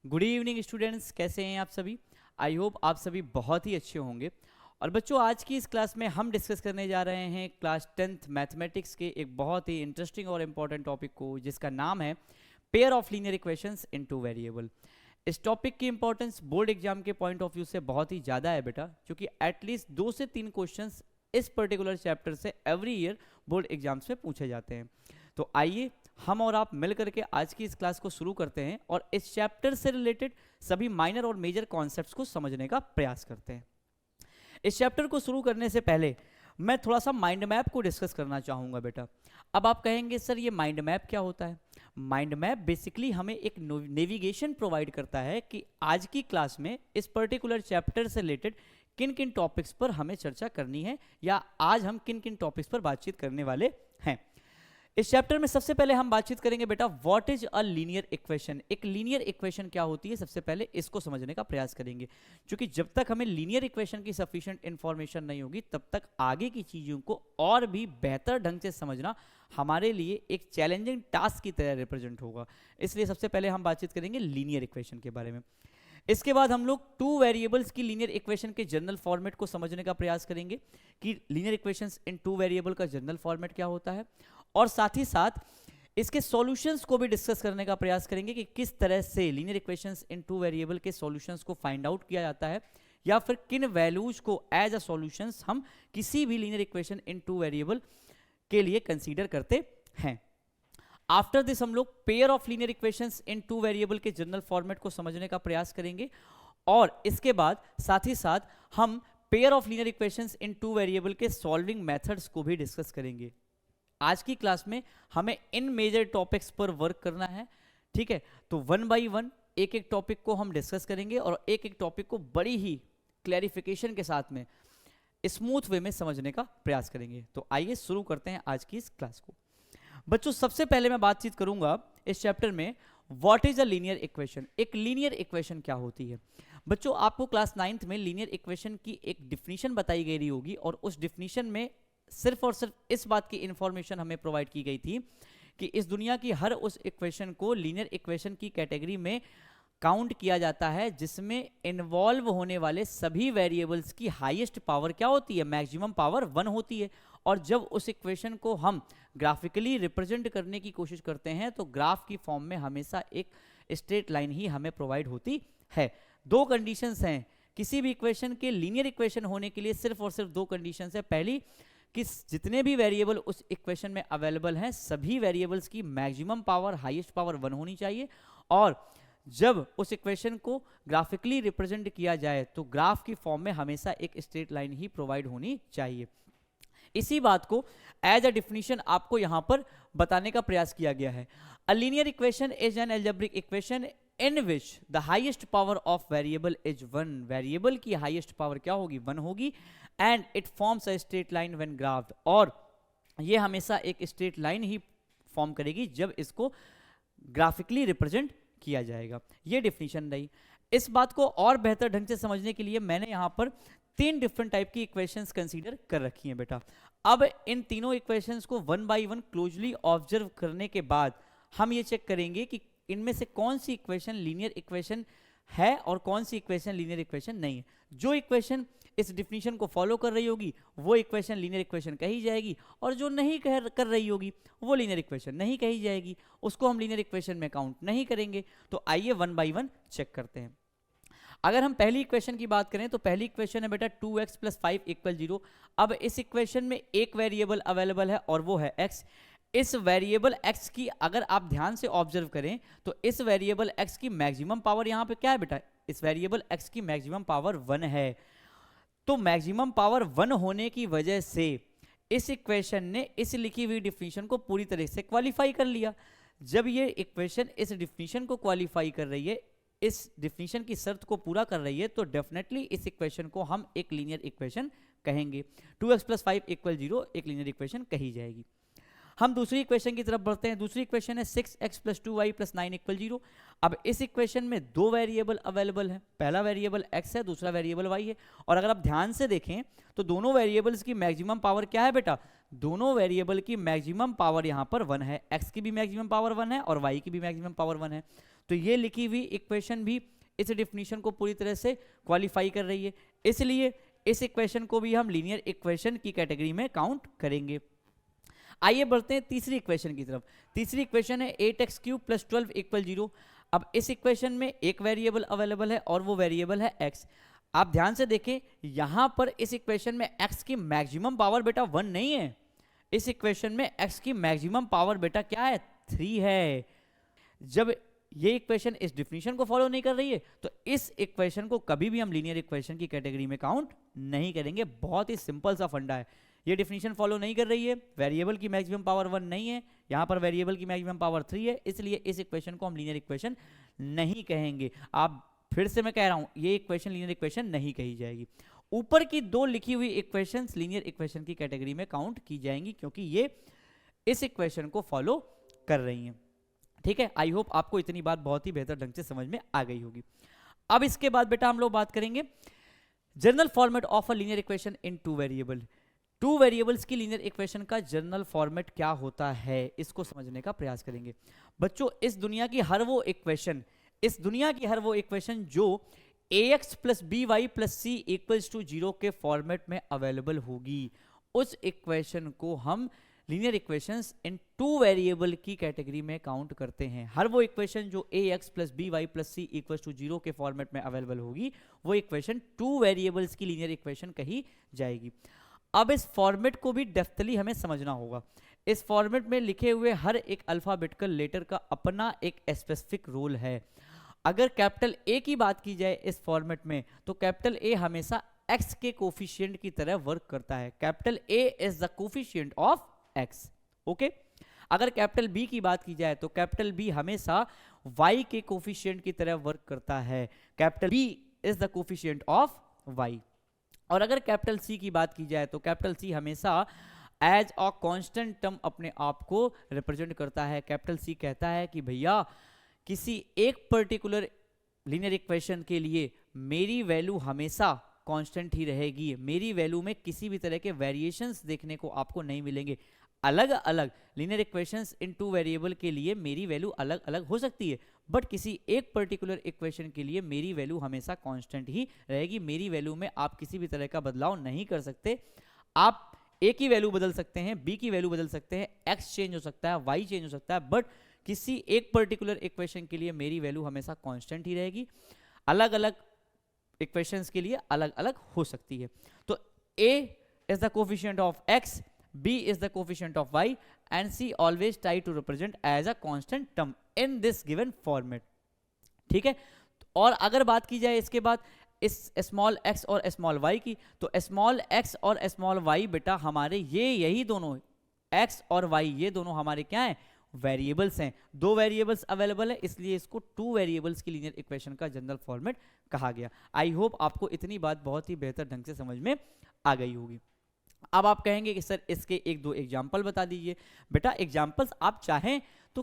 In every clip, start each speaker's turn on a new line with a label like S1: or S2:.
S1: Good evening students, कैसे हैं आप सभी। आई होप आप सभी बहुत ही अच्छे होंगे। और बच्चों, आज की इस क्लास में हम डिस्कस करने जा रहे हैं क्लास 10th मैथमेटिक्स के एक बहुत ही इंटरेस्टिंग और इम्पॉर्टेंट टॉपिक को, जिसका नाम है pair of linear equations in two variable. इस टॉपिक की इंपॉर्टेंस बोर्ड एग्जाम के पॉइंट ऑफ व्यू से बहुत ही ज़्यादा है बेटा, क्योंकि एटलीस्ट 2 से 3 क्वेश्चंस इस पर्टिकुलर चैप्टर से एवरी ईयर बोर्ड एग्जाम्स में पूछे जाते हैं। तो आइए हम और आप मिल करके आज की इस क्लास को शुरू करते हैं और इस चैप्टर से रिलेटेड सभी माइनर और मेजर कॉन्सेप्ट्स को समझने का प्रयास करते हैं। इस चैप्टर को शुरू करने से पहले मैं थोड़ा सा माइंड मैप को डिस्कस करना चाहूँगा बेटा। अब आप कहेंगे सर ये माइंड मैप क्या होता है। माइंड मैप बेसिकली हमें एक नेविगेशन प्रोवाइड करता है कि आज की क्लास में इस पर्टिकुलर चैप्टर से रिलेटेड किन किन टॉपिक्स पर हमें चर्चा करनी है या आज हम किन किन टॉपिक्स पर बातचीत करने वाले हैं। इस चैप्टर में सबसे पहले हम बातचीत करेंगे बेटा what is a linear equation. एक लीनियर इक्वेशन क्या होती है, सबसे पहले इसको समझने का प्रयास करेंगे, क्योंकि जब तक हमें लीनियर इक्वेशन की सफिशिएंट इंफॉर्मेशन नहीं होगी तब तक आगे की चीजों को और भी बेहतर ढंग से समझना हमारे लिए एक चैलेंजिंग टास्क की तरह रिप्रेजेंट होगा। इसलिए सबसे पहले हम बातचीत करेंगे लीनियर इक्वेशन के बारे में। इसके बाद हम लोग टू वेरिएबल्स की लीनियर इक्वेशन के जनरल फॉर्मेट को समझने का प्रयास करेंगे कि लीनियर इक्वेशंस इन टू वेरिएबल का जनरल फॉर्मेट क्या होता है, और साथ ही साथ इसके सॉल्यूशंस को भी डिस्कस करने का प्रयास करेंगे कि किस तरह से लीनियर इक्वेशंस इन टू वेरिएबल के सॉल्यूशंस को फाइंड आउट किया जाता है या फिर किन वैल्यूज को एज अ सॉल्यूशंस हम किसी भी linear equation in two variable के लिए कंसीडर करते हैं। आफ्टर दिस हम लोग pair of linear equations in two variable के जनरल फॉर्मेट को समझने का प्रयास करेंगे और इसके बाद साथ ही साथ हम pair of linear equations in two variable के सॉल्विंग मेथड्स को भी डिस्कस करेंगे। आज की क्लास में हमें इन मेजर टॉपिक्स पर वर्क करना है, ठीक है। तो वन बाय वन एक एक टॉपिक को हम डिस्कस करेंगे और एक एक टॉपिक को बड़ी ही क्लैरिफिकेशन के साथ में स्मूथ वे में समझने का प्रयास करेंगे। तो आइए शुरू करते हैं आज की इस क्लास को। बच्चों, सबसे पहले मैं बातचीत करूंगा इस चैप्टर में what is a linear equation. एक लीनियर इक्वेशन क्या होती है। बच्चों, आपको क्लास 9th में लीनियर इक्वेशन की एक डिफिनीशन बताई गई होगी और उस डिफिनीशन में सिर्फ और सिर्फ इस बात की इंफॉर्मेशन हमें प्रोवाइड की गई थी कि इस दुनिया की हर उस इक्वेशन को लीनियर इक्वेशन की कैटेगरी में काउंट किया जाता है जिसमें इन्वॉल्व होने वाले सभी वेरिएबल्स की हाईएस्ट पावर क्या होती है, मैक्सिमम पावर 1 होती है। और जब उस इक्वेशन को हम ग्राफिकली रिप्रेजेंट करने की कोशिश करते हैं तो ग्राफ की फॉर्म में हमेशा एक स्ट्रेट लाइन ही हमें प्रोवाइड होती है। दो कंडीशंस हैं किसी भी इक्वेशन के लीनियर इक्वेशन होने के लिए, सिर्फ और सिर्फ दो कंडीशंस है। पहली कि जितने भी वेरिएबल उस इक्वेशन में अवेलेबल हैं सभी वेरिएबल्स की मैक्सिमम पावर हाईएस्ट पावर 1 होनी चाहिए, और जब उस इक्वेशन को ग्राफिकली रिप्रेजेंट किया जाए तो ग्राफ की फॉर्म में हमेशा एक स्ट्रेट लाइन ही प्रोवाइड होनी चाहिए। इसी बात को एज अ डिफिनीशन आपको यहां पर बताने का प्रयास किया गया है। A linear equation is an algebraic equation in which the highest power of variable is 1। Variable की हाईएस्ट पावर क्या होगी, 1 होगी, and it forms a straight line when graphed. और ये हमेशा एक स्ट्रेट लाइन ही फॉर्म करेगी जब इसको ग्राफिकली रिप्रेजेंट किया जाएगा। ये डिफिनीशन रही। इस बात को और बेहतर ढंग से समझने के लिए मैंने यहां पर 3 डिफरेंट टाइप की इक्वेशंस कंसीडर कर रखी हैं बेटा। अब इन तीनों इक्वेशंस को one by one closely observe करने के बाद हम ये चेक करेंगे कि इनमें से कौन सी इक्वेशन लीनियर इक्वेशन है और कौन सी इक्वेशन लीनियर इक्वेशन नहीं है। जो इक्वेशन इस डिफिनीशन को फॉलो कर रही होगी वो इक्वेशन लीनियर इक्वेशन कही जाएगी, और जो नहीं कर रही होगी वो लीनियर इक्वेशन नहीं कही जाएगी, उसको हम लीनियर इक्वेशन में काउंट नहीं करेंगे। तो आइए वन बाय वन चेक करते हैं। अगर हम पहली इक्वेशन की बात करें तो पहली इक्वेशन है बेटा 2x + 5 = 0। अब इस इक्वेशन में एक वेरिएबल अवेलेबल है और वो है x। इस वेरिएबल x की अगर आप ध्यान से ऑब्जर्व करें तो इस वेरिएबल x की मैक्सिमम पावर यहाँ पे क्या है बेटा, इस वेरिएबल x की मैक्सिमम पावर 1 है। तो मैक्सिमम पावर 1 होने की वजह से इस इक्वेशन ने इस लिखी हुई डिफिनीशन को पूरी तरह से क्वालिफाई कर लिया। जब ये इक्वेशन इस डिफिनीशन को क्वालिफाई कर रही है, इस डिफिनीशन की शर्त को पूरा कर रही है, तो डेफिनेटली इस इक्वेशन को हम एक लीनियर इक्वेशन कहेंगे। 2x + 5 = 0 एक लीनियर इक्वेशन कही जाएगी। हम दूसरी इक्वेशन की तरफ बढ़ते हैं। दूसरी इक्वेशन है 6x + 2y + 9 = 0। अब इस इक्वेशन में दो वेरिएबल अवेलेबल है, पहला वेरिएबल x है, दूसरा वेरिएबल y है। और अगर आप ध्यान से देखें तो दोनों वेरिएबल्स की मैक्सिमम पावर क्या है बेटा, दोनों वेरिएबल की मैक्सिमम पावर यहाँ पर 1 है। x की भी मैक्सिमम पावर 1 है और y की भी मैक्सिमम पावर 1 है। तो ये लिखी हुई इक्वेशन भी इस डिफिनीशन को पूरी तरह से क्वालिफाई कर रही है, इसलिए इस इक्वेशन को भी हम लीनियर इक्वेशन की कैटेगरी में काउंट करेंगे। आइए बढ़ते हैं तीसरी इक्वेशन की तरफ। तीसरी इक्वेशन है 8x³ + 12 = 0। अब इस इक्वेशन में एक वेरिएबल अवेलेबल है और वो वेरिएबल है x। आप ध्यान से देखें, यहां पर इस इक्वेशन में x की मैक्सिमम पावर बेटा 1 नहीं है, इस इक्वेशन में x की मैक्सिमम पावर बेटा क्या है, 3 है। जब ये इक्वेशन इस डिफिनीशन को फॉलो नहीं कर रही है तो इस इक्वेशन को कभी भी हम लीनियर इक्वेशन की कैटेगरी में काउंट नहीं करेंगे। बहुत ही सिंपल सा फंडा है, ये डिफिनीशन फॉलो नहीं कर रही है, वेरिएबल की मैक्सिमम पावर 1 नहीं है, यहाँ पर वेरिएबल की मैक्सिमम पावर 3 है, इसलिए इस इक्वेशन को हम लीनियर इक्वेशन नहीं कहेंगे। आप फिर से मैं कह रहा हूं, ये इक्वेशन लीनियर इक्वेशन नहीं कही जाएगी। ऊपर की दो लिखी हुई इक्वेशंस लीनियर इक्वेशन की कैटेगरी में काउंट की जाएंगी क्योंकि ये इस इक्वेशन को फॉलो कर रही हैं। ठीक है, आई होप आपको इतनी बात बहुत ही बेहतर ढंग से समझ में आ गई होगी। अब इसके बाद बेटा हम लोग बात करेंगे general format of a linear equation in 2 variable. 2 variables की लीनियर इक्वेशन का जनरल फॉर्मेट क्या होता है, इसको समझने का प्रयास करेंगे। बच्चों, इस दुनिया की हर वो इक्वेशन जो ax + by + c = 0 के फॉर्मेट में अवेलेबल होगी, उस इक्वेशन को हम लीनियर इक्वेशंस इन 2 वेरिएबल की कैटेगरी में काउंट करते हैं। हर वो इक्वेशन जो ax + by + c = 0 के फॉर्मेट में अवेलेबल होगी, वो इक्वेशन 2 वेरिएबल्स की लीनियर इक्वेशन कही जाएगी। अब इस फॉर्मेट को भी डेप्थली हमें समझना होगा। इस फॉर्मेट में लिखे हुए हर एक अल्फाबेटिकल लेटर का अपना एक स्पेसिफिक रोल है। अगर कैपिटल ए की बात की जाए इस फॉर्मेट में, तो कैपिटल ए हमेशा x के कोफिशिएंट की तरह वर्क करता है। Capital A is the coefficient of x। Okay, अगर कैपिटल बी की बात की जाए तो कैपिटल बी हमेशा y के कोफिशिएंट की तरह वर्क करता है। Capital B is the coefficient of y। और अगर कैपिटल सी की बात की जाए तो कैपिटल सी हमेशा एज अ कांस्टेंट टर्म अपने आप को रिप्रेजेंट करता है। कैपिटल सी कहता है कि भैया किसी एक पर्टिकुलर लीनियर इक्वेशन के लिए मेरी वैल्यू हमेशा कांस्टेंट ही रहेगी, मेरी वैल्यू में किसी भी तरह के वेरिएशंस देखने को आपको नहीं मिलेंगे। अलग अलग लीनियर इक्वेशंस इन 2 वेरिएबल के लिए मेरी वैल्यू अलग अलग हो सकती है, बट किसी एक पर्टिकुलर इक्वेशन के लिए मेरी वैल्यू हमेशा कांस्टेंट ही रहेगी। मेरी वैल्यू में आप किसी भी तरह का बदलाव नहीं कर सकते। आप ए की वैल्यू बदल सकते हैं, बी की वैल्यू बदल सकते हैं, एक्स चेंज हो सकता है, वाई चेंज हो सकता है, बट किसी एक पर्टिकुलर इक्वेशन के लिए मेरी वैल्यू हमेशा कांस्टेंट ही रहेगी। अलग अलग इक्वेशंस के लिए अलग अलग हो सकती है। तो a is the coefficient of x, b is the coefficient of y and c always try to represent as a constant term in this given format। ठीक है, और अगर बात की जाए इसके बाद इस स्मॉल x और स्मॉल y की, तो स्मॉल x और स्मॉल y बेटा हमारे यही दोनों x और y ये दोनों हमारे क्या हैं, वेरिएबल्स हैं। 2 वेरिएबल्स अवेलेबल है, इसलिए इसको 2 वेरिएबल्स की लीनियर इक्वेशन का जनरल फॉर्मेट कहा गया। आई होप आपको इतनी बात बहुत ही बेहतर ढंग से समझ में आ गई होगी। अब आप कहेंगे कि सर इसके 1-2 एग्जाम्पल बता दीजिए। बेटा एग्जाम्पल्स आप चाहें तो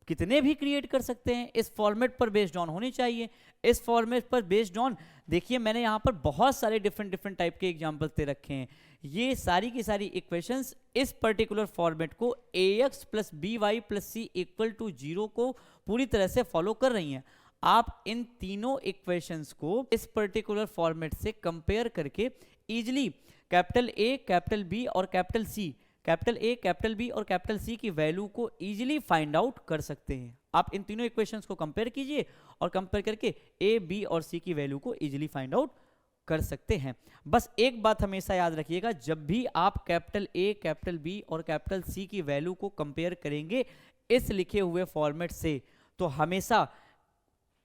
S1: कितने भी क्रिएट कर सकते हैं, इस फॉर्मेट पर बेस्ड ऑन होने चाहिए। इस फॉर्मेट पर बेस्ड ऑन देखिए मैंने यहाँ पर बहुत सारे डिफरेंट टाइप के एग्जाम्पल्स दे रखे हैं। ये सारी की सारी इक्वेशंस इस पर्टिकुलर फॉर्मेट को ax + by + c = 0 को पूरी तरह से फॉलो कर रही हैं। आप इन तीनों इक्वेशंस को इस पर्टिकुलर फॉर्मेट से कंपेयर करके easily capital A, capital B और capital C, capital A, capital B और कैपिटल सी की वैल्यू को इजीली फाइंड आउट कर सकते हैं। आप इन तीनों इक्वेशंस को कंपेयर कीजिए और कंपेयर करके ए, बी और सी की वैल्यू को इजीली फाइंड आउट कर सकते हैं। बस एक बात हमेशा याद रखिएगा, जब भी आप कैपिटल ए, कैपिटल बी और कैपिटल सी की वैल्यू को कंपेयर करेंगे इस लिखे हुए फॉर्मेट से, तो हमेशा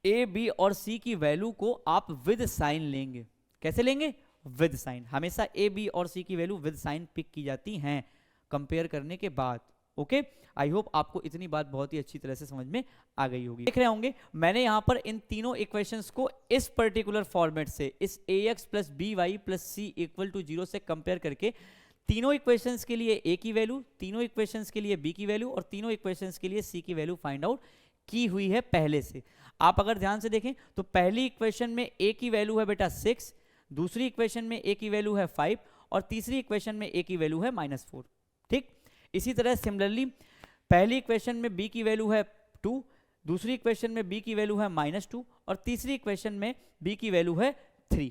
S1: ए, बी और सी की वैल्यू को आप विद साइन लेंगे। कैसे लेंगे? With sign. हमेशा ए, बी और सी की वैल्यू विद साइन पिक की जाती हैं कंपेयर करने के बाद। ओके, आई होप आपको इतनी बात बहुत ही अच्छी तरह से समझ में आ गई होगी। देख रहे होंगे मैंने यहां पर इन तीनों इक्वेशंस को इस पर्टिकुलर फॉर्मेट से, इस ax + by + c = 0 से कंपेयर करके तीनों इक्वेशंस के लिए a की वैल्यू, तीनों इक्वेशंस के लिए b की वैल्यू और तीनों इक्वेशंस के लिए c की वैल्यू फाइंड आउट की हुई है पहले से। आप अगर ध्यान से देखें तो पहली इक्वेशन में a की वैल्यू है बेटा 6, दूसरी इक्वेशन में a की वैल्यू है 5 और तीसरी इक्वेशन में a की वैल्यू है -4। ठीक, इसी तरह सिमिलरली पहली इक्वेशन में b की वैल्यू है 2, दूसरी इक्वेशन में b की वैल्यू है -2 और तीसरी इक्वेशन में b की वैल्यू है 3।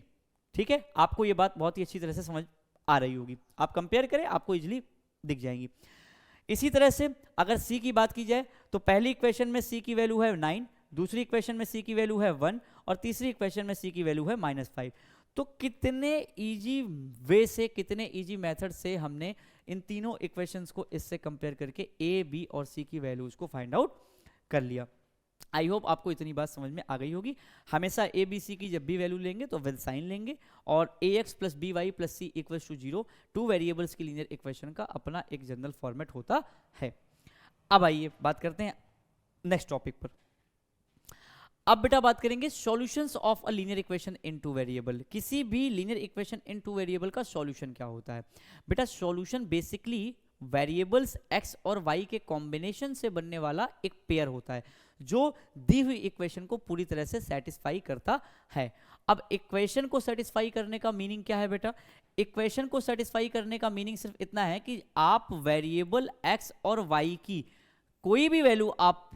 S1: ठीक है, आपको ये बात बहुत ही अच्छी तरह से समझ आ रही होगी, आप कंपेयर करें आपको इजीली दिख जाएंगी। इसी तरह से अगर c की बात की जाए तो पहली इक्वेशन में c की वैल्यू है 9, दूसरी इक्वेशन में c की वैल्यू है 1 और तीसरी इक्वेशन में c की वैल्यू है -5। तो कितने इजी वे से, कितने इजी मेथड से हमने इन तीनों इक्वेशंस को इससे कंपेयर करके a, b और c की वैल्यूज को फाइंड आउट कर लिया। आई होप आपको इतनी बात समझ में आ गई होगी। हमेशा a, b, c की जब भी वैल्यू लेंगे तो विद साइन लेंगे और ax plus B Y plus C equals to 0 to variables की लीनियर इक्वेशन का अपना एक जनरल फॉर्मेट होता है। अब आइए बात करते हैं नेक्स्ट टॉपिक पर। अब बेटा बात करेंगे solutions of a linear equation in two variable. किसी भी linear equation in two variable का सॉल्यूशन क्या होता है? बेटा सॉल्यूशन बेसिकली वेरिएबल्स x और y के कॉम्बिनेशन से बनने वाला एक पेयर होता है जो दी हुई इक्वेशन को पूरी तरह से सेटिस्फाई करता है। अब इक्वेशन को सेटिस्फाई करने का मीनिंग क्या है बेटा? इक्वेशन को सेटिस्फाई करने का मीनिंग सिर्फ इतना है कि आप वेरिएबल x और y की कोई भी वैल्यू आप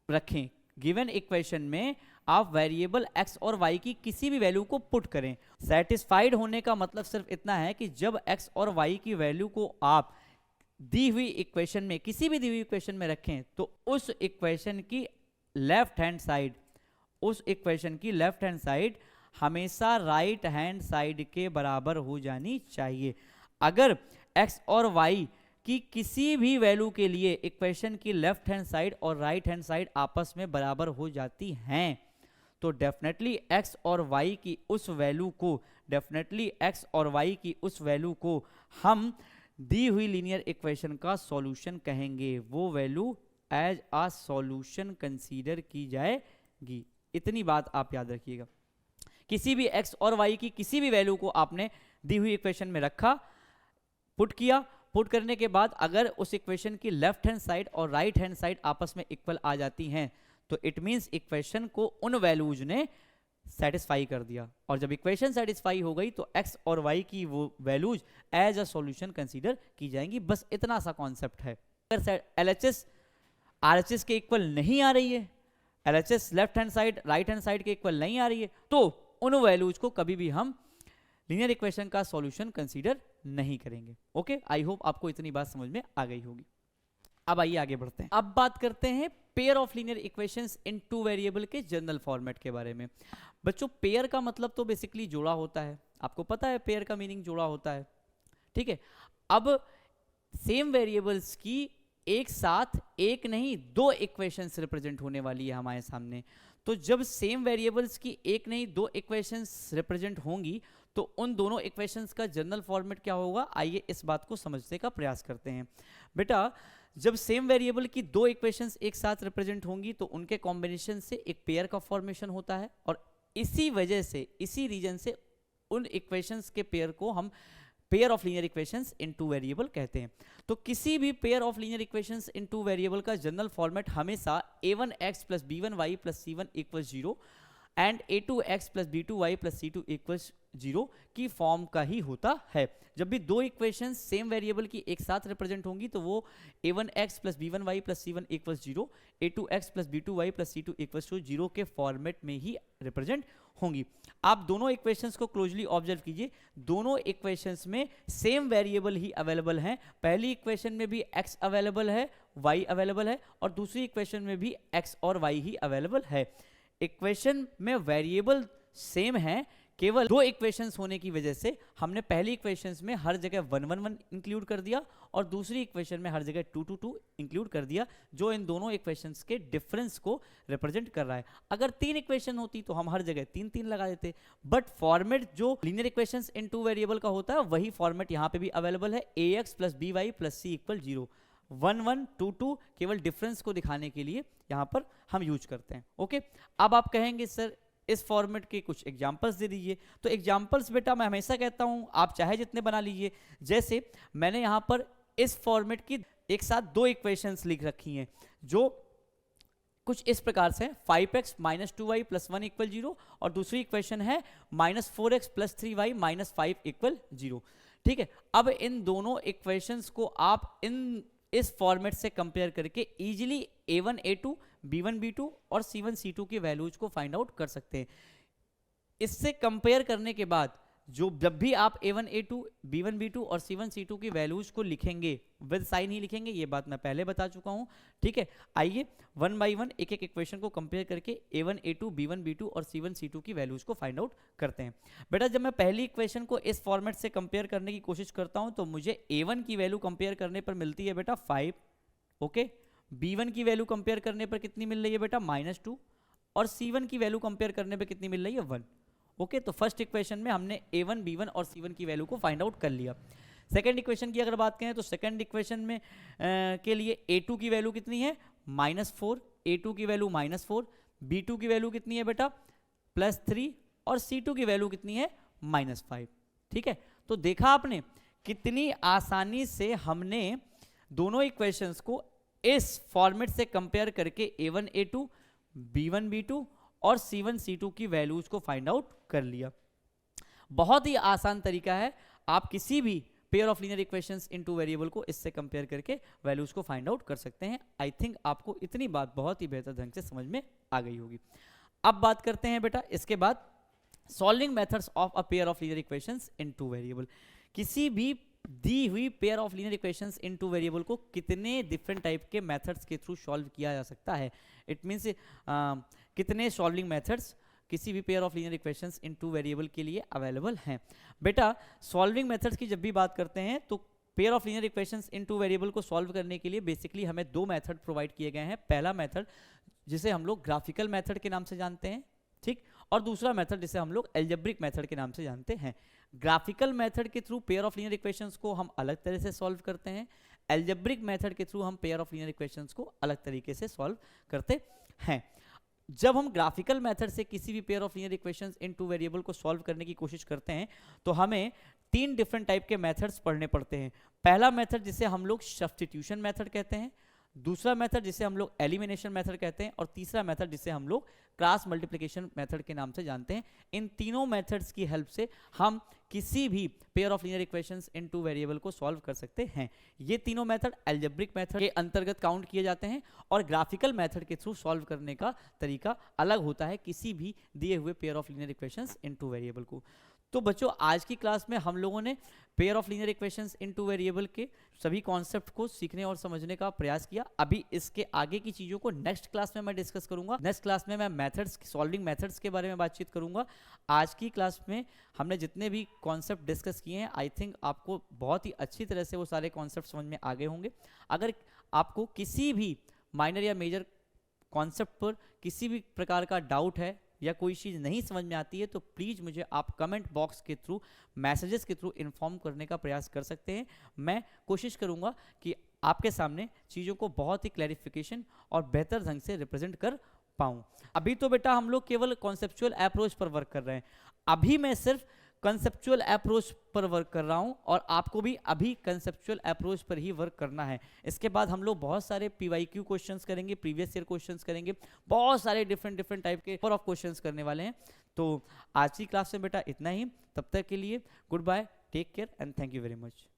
S1: रखें, गिवन इक्वेशन में आप वेरिएबल x और y की किसी भी वैल्यू को पुट करें। सेटिस्फाइड होने का मतलब सिर्फ इतना है कि जब x और y की वैल्यू को आप दी हुई इक्वेशन में, किसी भी दी हुई इक्वेशन में रखें तो उस इक्वेशन की लेफ्ट हैंड साइड, उस इक्वेशन की लेफ्ट हैंड साइड हमेशा राइट हैंड साइड के बराबर हो जानी चाहिए। अगर x और y कि किसी भी वैल्यू के लिए इक्वेशन की लेफ्ट हैंड साइड और राइट हैंड साइड आपस में बराबर हो जाती हैं तो डेफिनेटली x और y की उस वैल्यू को, डेफिनेटली x और y की उस वैल्यू को हम दी हुई लीनियर इक्वेशन का सॉल्यूशन कहेंगे। वो value as a solution consider की जाएगी। इतनी बात आप याद रखिएगा। किसी भी x और y की किसी भी वैल्यू को आपने दी हुई इक्वेशन में रखा, पुट किया, पुट करने के बाद अगर उस इक्वेशन की लेफ्ट हैंड साइड और राइट हैंड साइड आपस में इक्वल आ जाती हैं तो इट मींस इक्वेशन को उन वैल्यूज ने सेटिस्फाई कर दिया। और जब इक्वेशन सेटिस्फाई हो गई तो x और y की वो values as a solution consider की जाएंगी। बस इतना सा कॉन्सेप्ट है। अगर LHS RHS के इक्वल नहीं आ रही है, LHS left hand side right hand side के इक्वल नहीं आ रही है तो उन वैल्यूज को कभी भी हम लीनियर इक्वेशन का सॉल्यूशन कंसीडर नहीं करेंगे। ओके, आई होप आपको इतनी बात समझ में आ गई होगी। अब आइए आगे बढ़ते हैं। अब बात करते हैं pair of linear equations in two variable के जनरल फॉर्मेट के बारे में। बच्चों पेयर का मतलब तो बेसिकली जोड़ा होता है, आपको पता है पेयर का मीनिंग जोड़ा होता है, ठीक है। अब सेम वेरिएबल्स की एक साथ एक नहीं दो इक्वेशंस रिप्रेजेंट होने वाली है हमारे सामने। तो जब सेम वेरिएबल्स की एक नहीं दो इक्वेशंस रिप्रेजेंट होंगी तो उन दोनों इक्वेशंस का जनरल फॉर्मेट क्या होगा, आइए इस बात को समझने का प्रयास करते हैं। बेटा जब सेम वेरिएबल की दो इक्वेशंस एक साथ रिप्रेजेंट होंगी तो उनके कॉम्बिनेशन से एक पेयर का फॉर्मेशन होता है और इसी वजह से, इसी रीजन से उन इक्वेशंस के पेयर को हम pair of linear equations in two variable कहते हैं। तो किसी भी pair of linear equations in two variable का जनरल फॉर्मेट हमेशा a1x plus b1y plus c1 equals 0 and a2x plus b2y plus c2 equals 0 की फॉर्म का ही होता है। जब भी दो इक्वेशंस सेम वेरिएबल की एक साथ रिप्रेजेंट होंगी तो वो a1x plus b1y plus c1 equals 0, a2x plus b2y plus c2 equals 0 के फॉर्मेट में ही रिप्रेजेंट होंगी। आप दोनों इक्वेशंस को क्लोजली ऑब्जर्व कीजिए, दोनों इक्वेशंस में सेम वेरिएबल ही अवेलेबल हैं। पहली इक्वेशन में भी x अवेलेबल है, y अवेलेबल है और दूसरी इक्वेशन में भी x और y ही अवेलेबल है। इक्वेशन में वेरिएबल सेम है, केवल दो इक्वेशंस होने की वजह से हमने पहली इक्वेशंस में हर जगह 1 1 1 इंक्लूड कर दिया और दूसरी इक्वेशन में हर जगह 2 2 2 इंक्लूड कर दिया, जो इन दोनों इक्वेशंस के डिफरेंस को रिप्रेजेंट कर रहा है। अगर तीन इक्वेशन होती तो हम हर जगह 3 3 लगा देते, बट फॉर्मेट जो लीनियर इक्वेशंस इन टू वेरिएबल का होता है वही फॉर्मेट यहाँ पे भी अवेलेबल है, ax plus by plus c equal 0, 1 1 2 2 केवल डिफरेंस को दिखाने के लिए यहाँ पर हम यूज करते हैं। ओके, अब आप कहेंगे सर इस फॉर्मेट के कुछ एग्जांपल्स दे दीजिए। तो एग्जांपल्स बेटा मैं हमेशा कहता हूं आप चाहे जितने बना लीजिए। जैसे मैंने यहां पर इस फॉर्मेट की एक साथ दो इक्वेशंस लिख रखी हैं जो कुछ इस प्रकार से 5x minus 2y plus 1 equal 0 और दूसरी इक्वेशन है minus 4x plus 3y minus 5 equal 0। ठीक है, अब इन दोनों इक्वेशंस को आप इस फॉर्मेट से कंपेयर करके easily a1 a2 B1 B2 और C1 C2 की वैल्यूज को फाइंड आउट कर सकते हैं। इससे कंपेयर करने के बाद जब भी आप A1 A2 B1 B2 और C1 C2 की वैल्यूज को लिखेंगे विद साइन ही लिखेंगे, ये बात मैं पहले बता चुका हूं, ठीक है। आइए वन बाय वन एक एक इक्वेशन को कंपेयर करके A1 A2 B1 B2 और C1 C2 की वैल्यूज को फाइंड आउट करते हैं। बेटा जब मैं पहली इक्वेशन को इस फॉर्मेट से कंपेयर करने की कोशिश करता हूं तो मुझे A1 की वैल्यू कंपेयर करने पर मिलती है बेटा 5, ओके। B1 की वैल्यू कंपेयर करने पर कितनी मिल रही है बेटा -2, और C1 की वैल्यू कंपेयर करने पर कितनी मिल रही है 1, ओके। तो फर्स्ट इक्वेशन में हमने A1 B1 और C1 की वैल्यू को फाइंड आउट कर लिया। सेकंड इक्वेशन की अगर बात करें तो सेकंड इक्वेशन में के लिए A2 की वैल्यू कितनी है -4, A2 की वैल्यू -4, B2 की वैल्यू कितनी है बेटा +3 और C2 की वैल्यू कितनी है -5, ठीक है। तो देखा आपने कितनी आसानी से हमने दोनों इक्वेशंस को इस फॉर्मेट से कंपेयर करके A1 A2 B1 B2 और C1 C2 की वैल्यूज को फाइंड आउट कर लिया। बहुत ही आसान तरीका है, आप किसी भी pair of linear equations in two variable को इससे कंपेयर करके वैल्यूज को फाइंड आउट कर सकते हैं। आई थिंक आपको इतनी बात बहुत ही बेहतर ढंग से समझ में आ गई होगी। अब बात करते हैं बेटा इसके बाद solving methods of a pair of linear equations in two variable. किसी भी दी हुई pair of linear equations in two variable को कितने डिफरेंट टाइप के मेथड्स के थ्रू सॉल्व किया जा सकता है, इट मीन्स कितने सॉल्विंग मेथड्स किसी भी pair of linear equations in two variable के लिए अवेलेबल हैं। बेटा सॉल्विंग मेथड्स की जब भी बात करते हैं तो pair of linear equations in two variable को सॉल्व करने के लिए बेसिकली हमें दो मेथड प्रोवाइड किए गए हैं। पहला मेथड जिसे हम लोग ग्राफिकल मेथड के नाम से जानते हैं, ठीक, और दूसरा मेथड जिसे हम लोग एल्जेब्रिक मेथड के नाम से जानते हैं। ग्राफिकल मेथड के through pair of linear equations को हम अलग तरह से सॉल्व करते हैं, एल्जेब्रिक मेथड के थ्रू हम पेयर ऑफ लीनियर इक्वेशंस को अलग तरीके से सॉल्व करते हैं। जब हम ग्राफिकल मेथड से किसी भी pair of linear equations in two variable को सॉल्व करने की कोशिश करते हैं तो हमें तीन डिफरेंट टाइप के मेथड्स पढ़ने पड़ते हैं। पहला मेथड जिसे हम लोग सब्स्टिट्यूशन मेथड कहते हैं, दूसरा मेथड जिसे हम लोग एलिमिनेशन मेथड कहते हैं, और तीसरा मेथड जिसे हम लोग क्रॉस मल्टीप्लिकेशन मेथड के नाम से जानते हैं। इन तीनों मेथड्स की हेल्प से हम किसी भी pair of linear equations in two variable को सॉल्व कर सकते हैं। ये तीनों मेथड एल्जेब्रिक मेथड के अंतर्गत काउंट किए जाते हैं और ग्राफिकल मेथड के थ्रू सॉल्व करने का तरीका अलग होता है किसी भी दिए हुए pair of linear equations in two variable को। तो बच्चों आज की क्लास में हम लोगों ने pair of linear equations in two variable के सभी कॉन्सेप्ट को सीखने और समझने का प्रयास किया। अभी इसके आगे की चीज़ों को नेक्स्ट क्लास में मैं डिस्कस करूंगा। नेक्स्ट क्लास में मैं मेथड्स, सॉल्विंग मेथड्स के बारे में बातचीत करूंगा। आज की क्लास में हमने जितने भी कॉन्सेप्ट डिस्कस किए हैं आई थिंक आपको बहुत ही अच्छी तरह से वो सारे कॉन्सेप्ट समझ में आ गए होंगे। अगर आपको किसी भी माइनर या मेजर कॉन्सेप्ट पर किसी भी प्रकार का डाउट है या कोई चीज़ नहीं समझ में आती है तो प्लीज़ मुझे आप कमेंट बॉक्स के थ्रू, मैसेजेस के थ्रू इन्फॉर्म करने का प्रयास कर सकते हैं। मैं कोशिश करूंगा कि आपके सामने चीज़ों को बहुत ही क्लैरिफिकेशन और बेहतर ढंग से रिप्रेजेंट कर पाऊँ। अभी तो बेटा हम लोग केवल कॉन्सेप्चुअल अप्रोच पर वर्क कर रहे हैं, अभी मैं सिर्फ कंसेप्चुअल अप्रोच पर वर्क कर रहा हूं और आपको भी अभी कंसेप्चुअल अप्रोच पर ही वर्क करना है। इसके बाद हम लोग बहुत सारे PYQ क्वेश्चंस करेंगे, प्रीवियस ईयर क्वेश्चंस करेंगे, बहुत सारे डिफरेंट टाइप के ऑफ क्वेश्चंस करने वाले हैं। तो आज की क्लास में बेटा इतना ही, तब तक के लिए good bye, take care and thank you very much.